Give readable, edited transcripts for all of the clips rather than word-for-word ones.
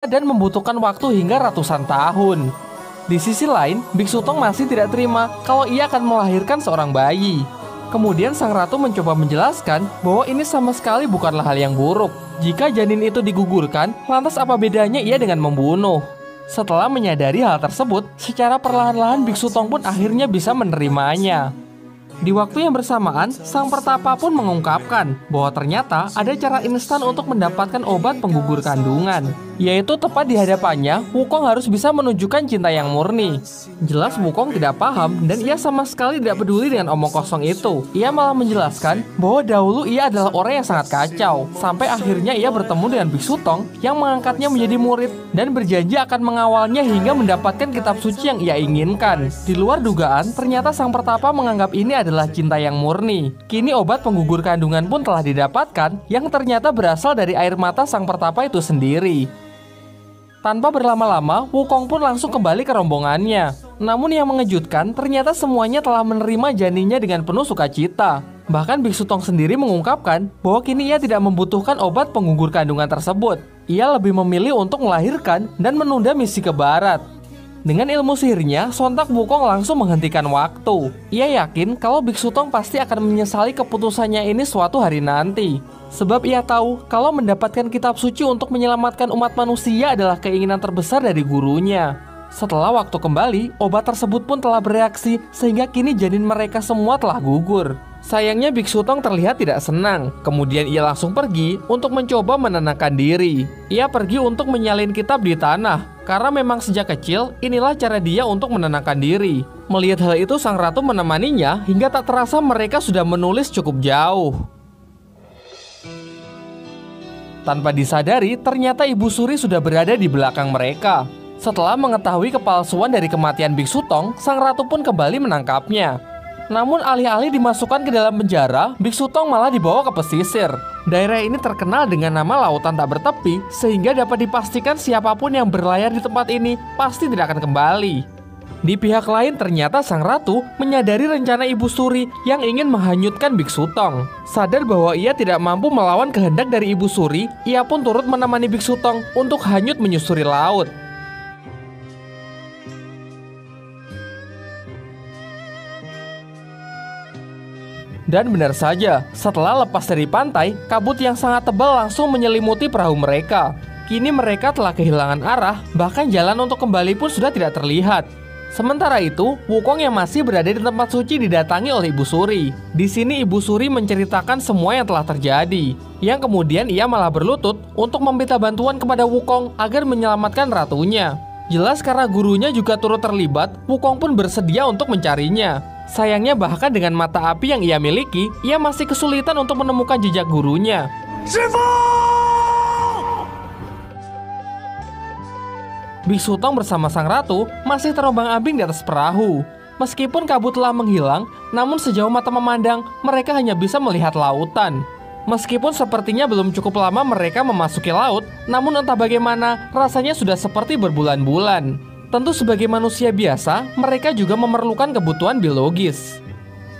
dan membutuhkan waktu hingga ratusan tahun. Di sisi lain, Biksu Tong masih tidak terima kalau ia akan melahirkan seorang bayi. Kemudian sang ratu mencoba menjelaskan bahwa ini sama sekali bukanlah hal yang buruk. Jika janin itu digugurkan, lantas apa bedanya ia dengan membunuh? Setelah menyadari hal tersebut, secara perlahan-lahan Biksu Tong pun akhirnya bisa menerimanya. Di waktu yang bersamaan, sang pertapa pun mengungkapkan bahwa ternyata ada cara instan untuk mendapatkan obat penggugur kandungan, yaitu tepat di hadapannya, Wukong harus bisa menunjukkan cinta yang murni. Jelas Wukong tidak paham dan ia sama sekali tidak peduli dengan omong kosong itu. Ia malah menjelaskan bahwa dahulu ia adalah orang yang sangat kacau, sampai akhirnya ia bertemu dengan Biksu Tong yang mengangkatnya menjadi murid dan berjanji akan mengawalnya hingga mendapatkan kitab suci yang ia inginkan. Di luar dugaan, ternyata sang pertapa menganggap ini adalah cinta yang murni. Kini obat penggugur kandungan pun telah didapatkan yang ternyata berasal dari air mata sang pertapa itu sendiri. Tanpa berlama-lama, Wukong pun langsung kembali ke rombongannya. Namun yang mengejutkan, ternyata semuanya telah menerima janinnya dengan penuh sukacita. Bahkan Biksu Tong sendiri mengungkapkan bahwa kini ia tidak membutuhkan obat penggugur kandungan tersebut. Ia lebih memilih untuk melahirkan dan menunda misi ke barat. Dengan ilmu sihirnya, sontak Wukong langsung menghentikan waktu. Ia yakin kalau Biksu Tong pasti akan menyesali keputusannya ini suatu hari nanti. Sebab ia tahu kalau mendapatkan kitab suci untuk menyelamatkan umat manusia adalah keinginan terbesar dari gurunya. Setelah waktu kembali, obat tersebut pun telah bereaksi sehingga kini janin mereka semua telah gugur. Sayangnya Biksu Tong terlihat tidak senang. Kemudian ia langsung pergi untuk mencoba menenangkan diri. Ia pergi untuk menyalin kitab di tanah. Karena memang sejak kecil, inilah cara dia untuk menenangkan diri. Melihat hal itu, sang ratu menemaninya hingga tak terasa mereka sudah menulis cukup jauh. Tanpa disadari, ternyata Ibu Suri sudah berada di belakang mereka. Setelah mengetahui kepalsuan dari kematian Biksu Tong, sang ratu pun kembali menangkapnya. Namun alih-alih dimasukkan ke dalam penjara, Biksu Tong malah dibawa ke pesisir. Daerah ini terkenal dengan nama lautan tak bertepi, sehingga dapat dipastikan siapapun yang berlayar di tempat ini pasti tidak akan kembali. Di pihak lain, ternyata sang ratu menyadari rencana Ibu Suri yang ingin menghanyutkan Biksu Tong. Sadar bahwa ia tidak mampu melawan kehendak dari Ibu Suri, ia pun turut menemani Biksu Tong untuk hanyut menyusuri laut. Dan benar saja, setelah lepas dari pantai, kabut yang sangat tebal langsung menyelimuti perahu mereka. Kini mereka telah kehilangan arah, bahkan jalan untuk kembali pun sudah tidak terlihat. Sementara itu, Wukong yang masih berada di tempat suci didatangi oleh Ibu Suri. Di sini Ibu Suri menceritakan semua yang telah terjadi, yang kemudian ia malah berlutut untuk meminta bantuan kepada Wukong agar menyelamatkan ratunya. Jelas karena gurunya juga turut terlibat, Wukong pun bersedia untuk mencarinya. Sayangnya bahkan dengan mata api yang ia miliki, ia masih kesulitan untuk menemukan jejak gurunya. Biksu Tong bersama sang ratu masih terombang-ambing di atas perahu. Meskipun kabut telah menghilang, namun sejauh mata memandang, mereka hanya bisa melihat lautan. Meskipun sepertinya belum cukup lama mereka memasuki laut, namun entah bagaimana, rasanya sudah seperti berbulan-bulan. Tentu sebagai manusia biasa, mereka juga memerlukan kebutuhan biologis.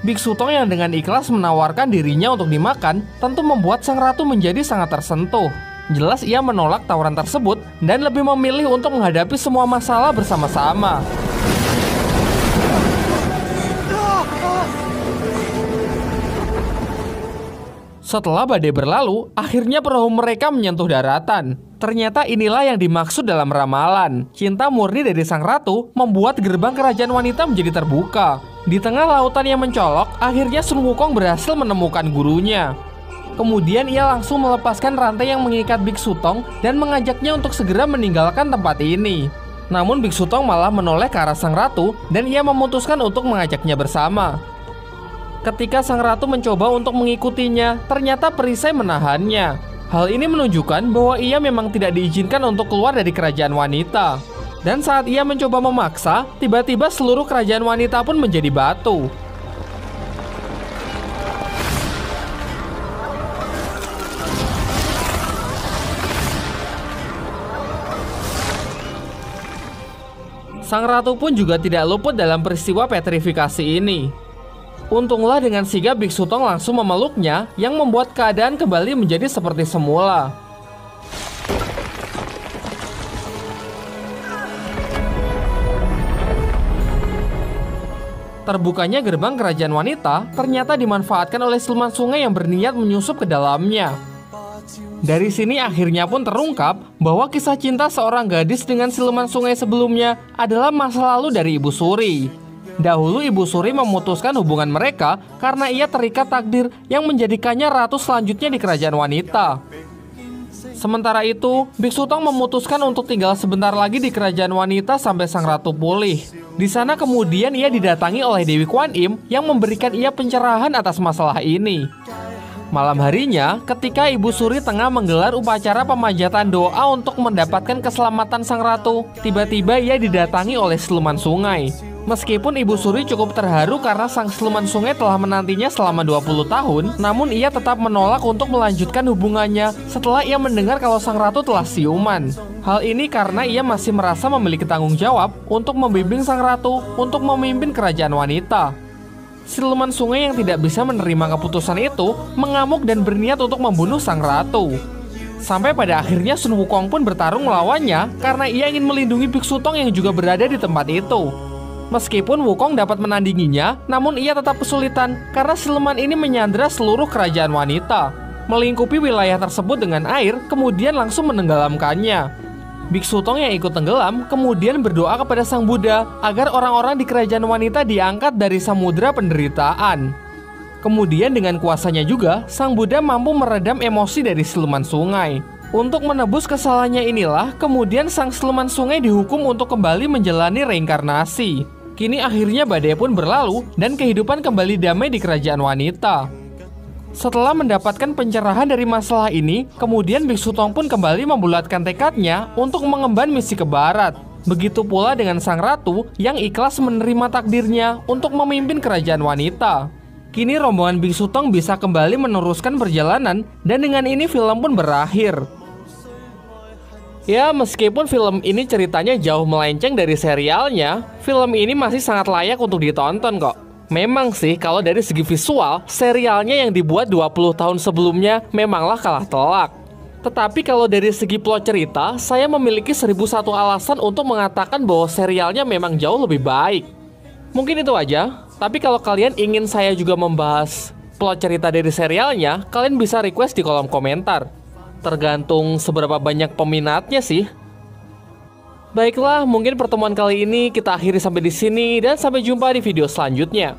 Biksu Tong yang dengan ikhlas menawarkan dirinya untuk dimakan, tentu membuat sang ratu menjadi sangat tersentuh. Jelas ia menolak tawaran tersebut dan lebih memilih untuk menghadapi semua masalah bersama-sama. Setelah badai berlalu, akhirnya perahu mereka menyentuh daratan. Ternyata inilah yang dimaksud dalam ramalan. Cinta murni dari sang ratu membuat gerbang kerajaan wanita menjadi terbuka. Di tengah lautan yang mencolok, akhirnya Sun Wukong berhasil menemukan gurunya. Kemudian ia langsung melepaskan rantai yang mengikat Biksu Tong dan mengajaknya untuk segera meninggalkan tempat ini. Namun Biksu Tong malah menoleh ke arah sang ratu dan ia memutuskan untuk mengajaknya bersama. Ketika sang ratu mencoba untuk mengikutinya, ternyata perisai menahannya. Hal ini menunjukkan bahwa ia memang tidak diizinkan untuk keluar dari kerajaan wanita. Dan saat ia mencoba memaksa, tiba-tiba seluruh kerajaan wanita pun menjadi batu. Sang ratu pun juga tidak luput dalam peristiwa petrifikasi ini. Untunglah dengan sigap Biksu Tong langsung memeluknya yang membuat keadaan kembali menjadi seperti semula. Terbukanya gerbang kerajaan wanita ternyata dimanfaatkan oleh siluman sungai yang berniat menyusup ke dalamnya. Dari sini akhirnya pun terungkap bahwa kisah cinta seorang gadis dengan siluman sungai sebelumnya adalah masa lalu dari Ibu Suri. Dahulu Ibu Suri memutuskan hubungan mereka karena ia terikat takdir yang menjadikannya ratu selanjutnya di kerajaan wanita. Sementara itu, Biksu Tong memutuskan untuk tinggal sebentar lagi di kerajaan wanita sampai sang ratu pulih. Di sana kemudian ia didatangi oleh Dewi Kwan Im yang memberikan ia pencerahan atas masalah ini. Malam harinya, ketika Ibu Suri tengah menggelar upacara pemanjatan doa untuk mendapatkan keselamatan sang ratu, tiba-tiba ia didatangi oleh siluman sungai. Meskipun Ibu Suri cukup terharu karena sang siluman sungai telah menantinya selama 20 tahun, namun ia tetap menolak untuk melanjutkan hubungannya setelah ia mendengar kalau sang ratu telah siuman. Hal ini karena ia masih merasa memiliki tanggung jawab untuk membimbing sang ratu untuk memimpin kerajaan wanita. Siluman sungai yang tidak bisa menerima keputusan itu mengamuk dan berniat untuk membunuh sang ratu. Sampai pada akhirnya Sun Wukong pun bertarung melawannya karena ia ingin melindungi Biksu Tong yang juga berada di tempat itu. Meskipun Wukong dapat menandinginya, namun ia tetap kesulitan karena siluman ini menyandra seluruh kerajaan wanita, melingkupi wilayah tersebut dengan air, kemudian langsung menenggelamkannya. Biksu Tong yang ikut tenggelam kemudian berdoa kepada Sang Buddha agar orang-orang di kerajaan wanita diangkat dari samudera penderitaan. Kemudian dengan kuasanya juga, Sang Buddha mampu meredam emosi dari siluman sungai. Untuk menebus kesalahannya inilah, kemudian sang siluman sungai dihukum untuk kembali menjalani reinkarnasi. Kini akhirnya badai pun berlalu dan kehidupan kembali damai di kerajaan wanita. Setelah mendapatkan pencerahan dari masalah ini, kemudian Biksu Tong pun kembali membulatkan tekadnya untuk mengemban misi ke barat. Begitu pula dengan sang ratu yang ikhlas menerima takdirnya untuk memimpin kerajaan wanita. Kini rombongan Biksu Tong bisa kembali meneruskan perjalanan dan dengan ini film pun berakhir. Ya, meskipun film ini ceritanya jauh melenceng dari serialnya, film ini masih sangat layak untuk ditonton kok. Memang sih, kalau dari segi visual, serialnya yang dibuat 20 tahun sebelumnya memanglah kalah telak. Tetapi kalau dari segi plot cerita, saya memiliki 1001 alasan untuk mengatakan bahwa serialnya memang jauh lebih baik. Mungkin itu aja, tapi kalau kalian ingin saya juga membahas plot cerita dari serialnya, kalian bisa request di kolom komentar. Tergantung seberapa banyak peminatnya sih. Baiklah, mungkin pertemuan kali ini kita akhiri sampai di sini dan sampai jumpa di video selanjutnya.